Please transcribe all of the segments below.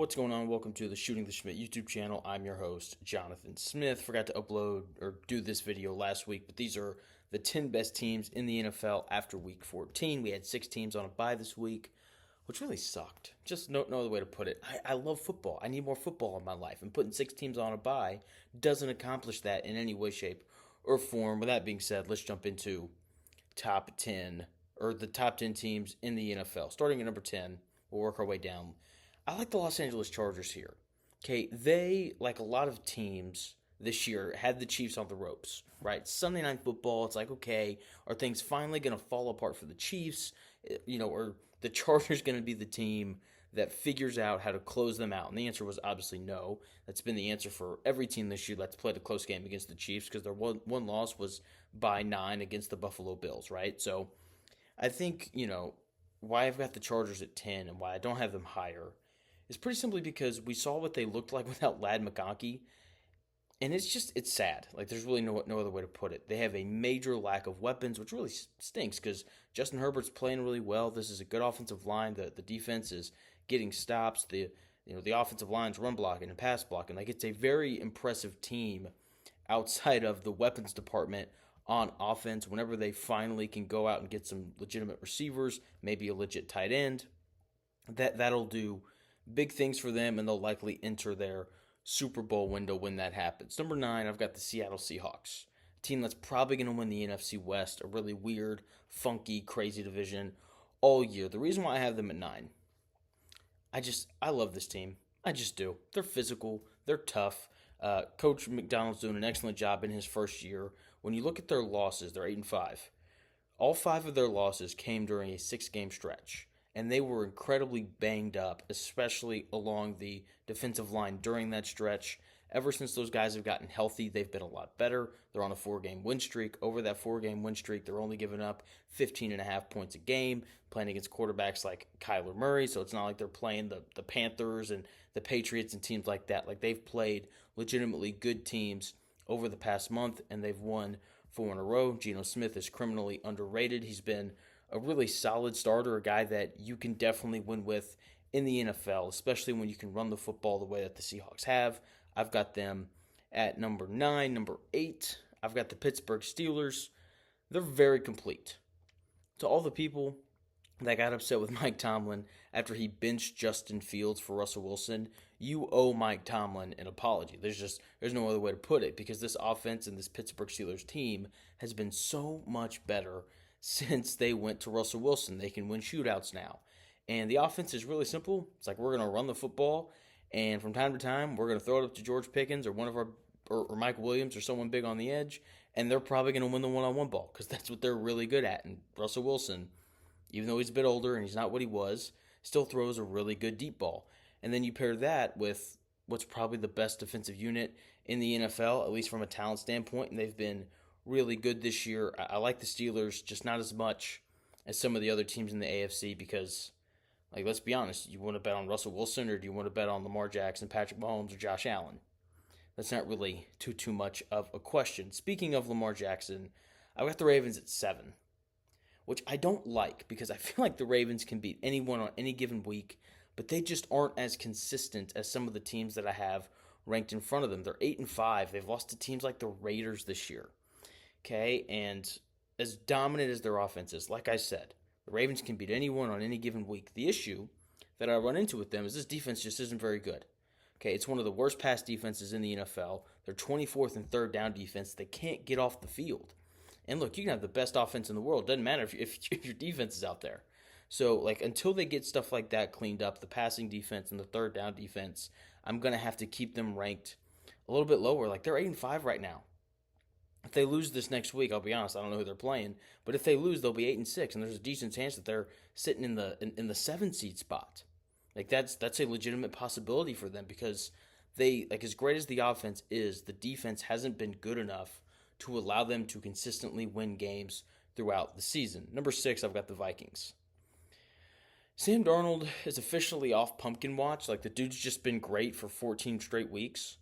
What's going on? Welcome to the Shooting the Schmidt YouTube channel. I'm your host, Jonathan Smith. Forgot to upload or do this video last week, but these are the 10 best teams in the NFL after week 14. We had 6 teams on a bye this week, which really sucked. Just no other way to put it. I love football. I need more football in my life, and putting 6 teams on a bye doesn't accomplish that in any way, shape, or form. With that being said, let's jump into top 10, or the top 10 teams in the NFL. Starting at number 10, we'll work our way down. I like the Los Angeles Chargers here. Okay, they, like a lot of teams this year, had the Chiefs on the ropes, right? Sunday Night Football, it's like, okay, are things finally going to fall apart for the Chiefs? Or the Chargers going to be the team that figures out how to close them out? And the answer was obviously no. That's been the answer for every team this year that's played a close game against the Chiefs, because their one loss was by 9 against the Buffalo Bills, right? So I think, why I've got the Chargers at 10 and why I don't have them higher is pretty simply because we saw what they looked like without Lad McConkey, and it's sad. Like, there's really no other way to put it. They have a major lack of weapons, which really stinks because Justin Herbert's playing really well. This is a good offensive line. The defense is getting stops. The offensive line's run blocking and pass blocking. Like, it's a very impressive team outside of the weapons department on offense. Whenever they finally can go out and get some legitimate receivers, maybe a legit tight end, that'll do big things for them, and they'll likely enter their Super Bowl window when that happens. Number 9, I've got the Seattle Seahawks, a team that's probably going to win the NFC West, a really weird, funky, crazy division all year. The reason why I have them at 9, I love this team. I just do. They're physical. They're tough. Coach McDonald's doing an excellent job in his first year. When you look at their losses, they're 8-5. All 5 of their losses came during a 6-game stretch, and they were incredibly banged up, especially along the defensive line during that stretch. Ever since those guys have gotten healthy, they've been a lot better. They're on a 4-game win streak. Over that 4-game win streak, they're only giving up 15.5 points a game, playing against quarterbacks like Kyler Murray, so it's not like they're playing the Panthers and the Patriots and teams like that. Like, they've played legitimately good teams over the past month, and they've won 4 in a row. Geno Smith is criminally underrated. He's been a really solid starter, a guy that you can definitely win with in the NFL, especially when you can run the football the way that the Seahawks have. I've got them at number 9. Number 8, I've got the Pittsburgh Steelers. They're very complete. To all the people that got upset with Mike Tomlin after he benched Justin Fields for Russell Wilson, you owe Mike Tomlin an apology. There's no other way to put it, because this offense and this Pittsburgh Steelers team has been so much better since they went to Russell Wilson. They can win shootouts now. And the offense is really simple. It's like, we're going to run the football, and from time to time, we're going to throw it up to George Pickens or Mike Williams or someone big on the edge, and they're probably going to win the one-on-one ball, because that's what they're really good at. And Russell Wilson, even though he's a bit older and he's not what he was, still throws a really good deep ball. And then you pair that with what's probably the best defensive unit in the NFL, at least from a talent standpoint, and they've been really good this year. I like the Steelers, just not as much as some of the other teams in the AFC, because, like, let's be honest, you want to bet on Russell Wilson, or do you want to bet on Lamar Jackson, Patrick Mahomes, or Josh Allen? That's not really too much of a question. Speaking of Lamar Jackson, I've got the Ravens at 7, which I don't like, because I feel like the Ravens can beat anyone on any given week, but they just aren't as consistent as some of the teams that I have ranked in front of them. They're 8-5. They've lost to teams like the Raiders this year. Okay, and as dominant as their offense is, like I said, the Ravens can beat anyone on any given week. The issue that I run into with them is this defense just isn't very good. Okay, it's one of the worst pass defenses in the NFL. They're 24th and third down defense. They can't get off the field. And look, you can have the best offense in the world. Doesn't matter if your defense is out there. So, like, until they get stuff like that cleaned up, the passing defense and the third down defense, I'm going to have to keep them ranked a little bit lower. Like, they're 8-5 right now. If they lose this next week, I'll be honest, I don't know who they're playing, but if they lose, they'll be 8-6, and there's a decent chance that they're sitting in the 7 seed spot. Like, that's a legitimate possibility for them, because they, like, as great as the offense is, the defense hasn't been good enough to allow them to consistently win games throughout the season. Number 6, I've got the Vikings. Sam Darnold is officially off pumpkin watch. Like, the dude's just been great for 14 straight weeks.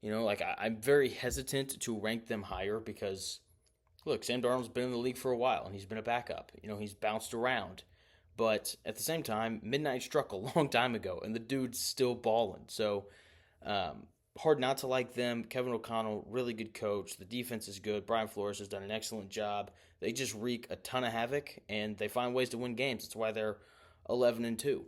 I'm very hesitant to rank them higher because, look, Sam Darnold's been in the league for a while, and he's been a backup. He's bounced around. But at the same time, midnight struck a long time ago, and the dude's still balling. So hard not to like them. Kevin O'Connell, really good coach. The defense is good. Brian Flores has done an excellent job. They just wreak a ton of havoc, and they find ways to win games. That's why they're 11-2.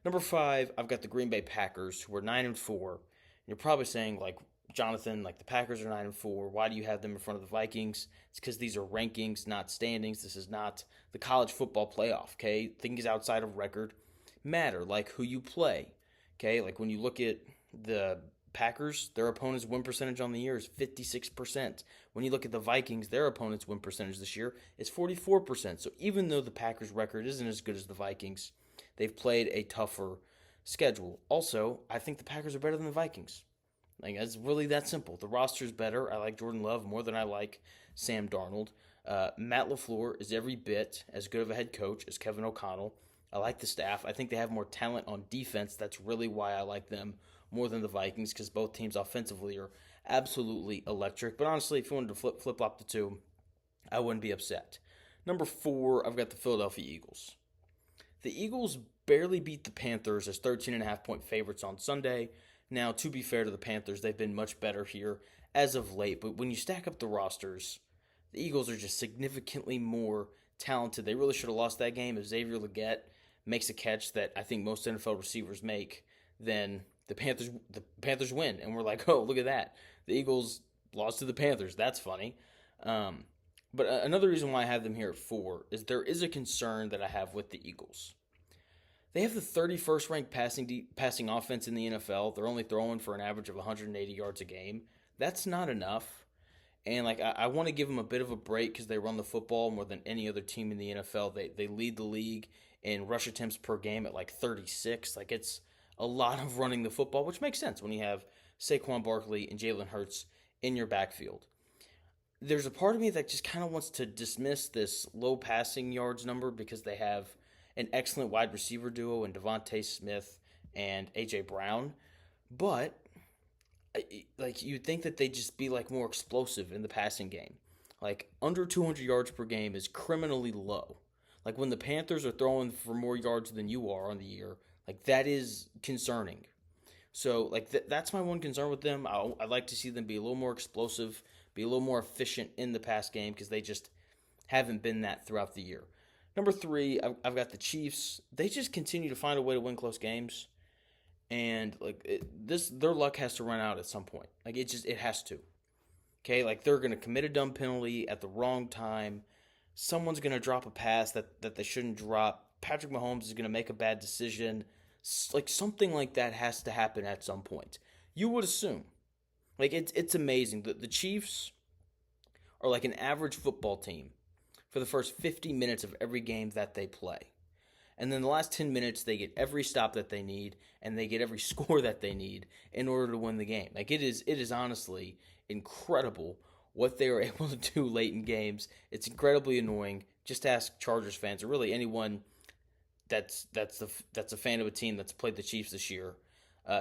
Number 5, I've got the Green Bay Packers, who are 9-4. And you're probably saying, like, Jonathan, like the Packers are 9-4. Why do you have them in front of the Vikings? It's because these are rankings, not standings. This is not the college football playoff. Okay, things outside of record matter, like who you play. Okay, like when you look at the Packers, their opponent's win percentage on the year is 56%. When you look at the Vikings, their opponent's win percentage this year is 44%. So even though the Packers' record isn't as good as the Vikings, they've played a tougher schedule. Also, I think the Packers are better than the Vikings. Like, it's really that simple. The roster's better. I like Jordan Love more than I like Sam Darnold. Matt LaFleur is every bit as good of a head coach as Kevin O'Connell. I like the staff. I think they have more talent on defense. That's really why I like them more than the Vikings, because both teams offensively are absolutely electric. But honestly, if you wanted to flip-flop the two, I wouldn't be upset. Number 4, I've got the Philadelphia Eagles. The Eagles barely beat the Panthers as 13.5-point favorites on Sunday. Now, to be fair to the Panthers, they've been much better here as of late. But when you stack up the rosters, the Eagles are just significantly more talented. They really should have lost that game if Xavier Legette makes a catch that I think most NFL receivers make. Then the Panthers win, and we're like, oh, look at that. The Eagles lost to the Panthers. That's funny. But another reason why I have them here at 4 is there is a concern that I have with the Eagles. They have the 31st ranked passing offense in the NFL. They're only throwing for an average of 180 yards a game. That's not enough. And I want to give them a bit of a break because they run the football more than any other team in the NFL. They lead the league in rush attempts per game at like 36. Like, it's a lot of running the football, which makes sense when you have Saquon Barkley and Jalen Hurts in your backfield. There's a part of me that just kind of wants to dismiss this low passing yards number because they have an excellent wide receiver duo in Devontae Smith and A.J. Brown. But, like, you'd think that they'd just be, like, more explosive in the passing game. Like, under 200 yards per game is criminally low. Like, when the Panthers are throwing for more yards than you are on the year, like, that is concerning. So, like, that's my one concern with them. I'd like to see them be a little more explosive, be a little more efficient in the pass game because they just haven't been that throughout the year. Number 3, I've got the Chiefs. They just continue to find a way to win close games, and their luck has to run out at some point. Like, it has to. Okay, like they're gonna commit a dumb penalty at the wrong time. Someone's gonna drop a pass that they shouldn't drop. Patrick Mahomes is gonna make a bad decision. Like, something like that has to happen at some point. You would assume. Like, it's amazing. The Chiefs are like an average football team for the first 50 minutes of every game that they play. And then the last 10 minutes, they get every stop that they need, and they get every score that they need in order to win the game. Like, it is honestly incredible what they are able to do late in games. It's incredibly annoying. Just ask Chargers fans, or really anyone that's a fan of a team that's played the Chiefs this year,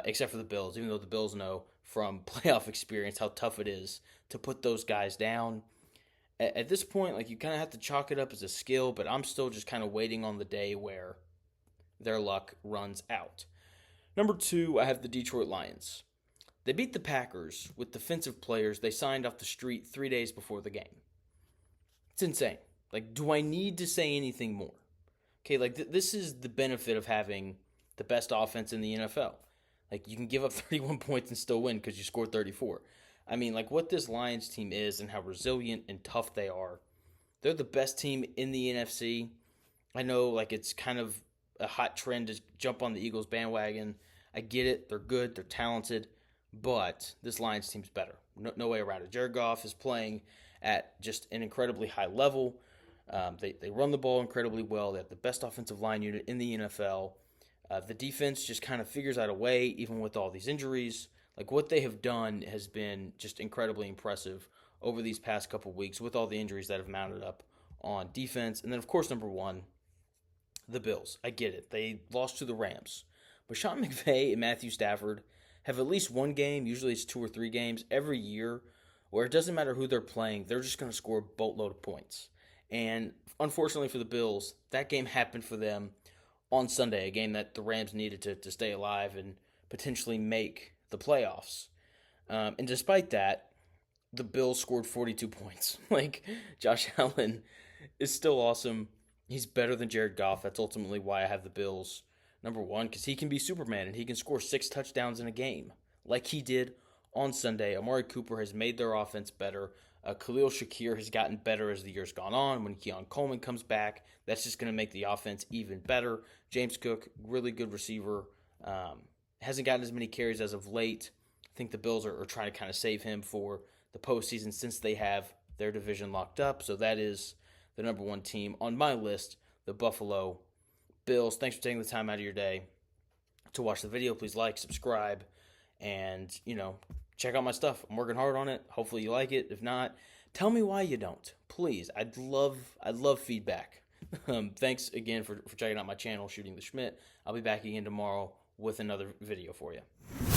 except for the Bills, even though the Bills know from playoff experience how tough it is to put those guys down. At this point, like, you kind of have to chalk it up as a skill, but I'm still just kind of waiting on the day where their luck runs out. Number 2, I have the Detroit Lions. They beat the Packers with defensive players they signed off the street 3 days before the game. It's insane. Like, do I need to say anything more? Okay, like, this is the benefit of having the best offense in the NFL. Like, you can give up 31 points and still win because you scored 34. I mean, like, what this Lions team is and how resilient and tough they are. They're the best team in the NFC. I know, like, it's kind of a hot trend to jump on the Eagles bandwagon. I get it. They're good. They're talented. But this Lions team's better. No way around it. Jared Goff is playing at just an incredibly high level. They run the ball incredibly well. They have the best offensive line unit in the NFL. The defense just kind of figures out a way, even with all these injuries. Like, what they have done has been just incredibly impressive over these past couple weeks with all the injuries that have mounted up on defense. And then, of course, number 1, the Bills. I get it. They lost to the Rams. But Sean McVay and Matthew Stafford have at least one game, usually it's 2 or 3 games, every year where it doesn't matter who they're playing, they're just going to score a boatload of points. And unfortunately for the Bills, that game happened for them on Sunday, a game that the Rams needed to stay alive and potentially make the playoffs. And despite that, the Bills scored 42 points. Like, Josh Allen is still awesome. He's better than Jared Goff. That's ultimately why I have the Bills number one, because he can be Superman and he can score 6 touchdowns in a game like he did on Sunday. Amari Cooper has made their offense better. Khalil Shakir has gotten better as the year's gone on. When Keon Coleman comes back, that's just going to make the offense even better. James Cook, really good receiver. Hasn't gotten as many carries as of late. I think the Bills are trying to kind of save him for the postseason since they have their division locked up. So that is the number one team on my list, the Buffalo Bills. Thanks for taking the time out of your day to watch the video. Please like, subscribe, and, check out my stuff. I'm working hard on it. Hopefully you like it. If not, tell me why you don't. Please. I'd love feedback. Thanks again for checking out my channel, Shooting the Schmidt. I'll be back again tomorrow with another video for you.